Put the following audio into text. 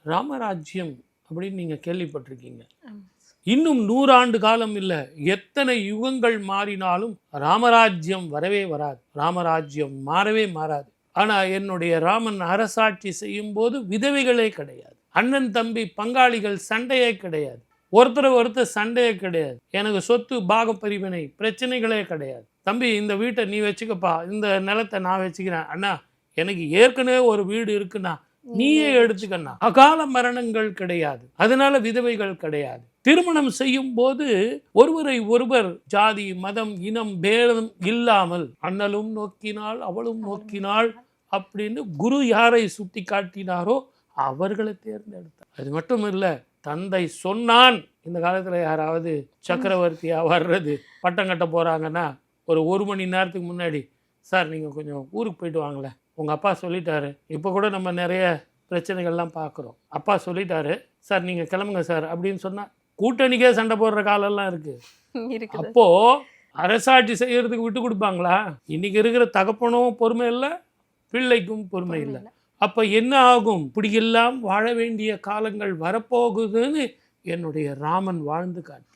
ராமராஜ்யம் அப்படின்னு நீங்க கேள்விப்பட்டிருக்கீங்க. இன்னும் 100 ஆண்டு காலம் இல்லை, எத்தனை யுகங்கள் மாறினாலும் ராமராஜ்யம் வரவே வராது, ராமராஜ்யம் மாறவே மாறாது. ஆனா என்னுடைய ராமன் அரசாட்சி செய்யும் போது விதவைகளே கிடையாது, அண்ணன் தம்பி பங்காளிகள் சண்டையே கிடையாது, ஒருத்தர் சண்டையே கிடையாது, எனக்கு சொத்து பாக பிரிவினை பிரச்சனைகளே கிடையாது. தம்பி இந்த வீட்டை நீ வச்சுக்கப்பா, இந்த நிலத்தை நான் வச்சுக்கிறேன், அண்ணா எனக்கு ஏற்கனவே ஒரு வீடு இருக்குண்ணா நீயே எடுத்துக்கண்ணா. அகால மரணங்கள் கிடையாது, அதனால விதவைகள் கிடையாது. திருமணம் செய்யும் போது ஒருவரை ஒருவர் ஜாதி மதம் இனம் பேதம் இல்லாமல் அண்ணலும் நோக்கினாள் அவளும் நோக்கினாள் அப்படின்னு குரு யாரை சுட்டி காட்டினாரோ அவர்களை தேர்ந்தெடுத்தார். அது மட்டும் இல்லை, தந்தை சொன்னான். இந்த காலத்தில் யாராவது சக்கரவர்த்தியா வர்றது பட்டம் கட்ட போறாங்கன்னா ஒரு மணி நேரத்துக்கு முன்னாடி, சார் நீங்கள் கொஞ்சம் ஊருக்கு போயிட்டு வாங்களேன், உங்கள் அப்பா சொல்லிட்டாரு. இப்போ கூட நம்ம நிறைய பிரச்சனைகள்லாம் பார்க்குறோம், அப்பா சொல்லிட்டாரு சார் நீங்கள் கிளம்புங்க சார் அப்படின்னு சொன்னால் கூட்டணிக்கே சண்டை போடுற காலம்லாம் இருக்குது. அப்போது அரசாட்சி செய்கிறதுக்கு விட்டு கொடுப்பாங்களா? இன்றைக்கி இருக்கிற தகப்பனும் பொறுமை இல்லை, பிள்ளைக்கும் பொறுமை இல்லை. அப்போ என்ன ஆகும்? இப்படியெல்லாம் வாழ வேண்டிய காலங்கள் வரப்போகுதுன்னு என்னுடைய ராமன் வாழ்ந்து காட்டு.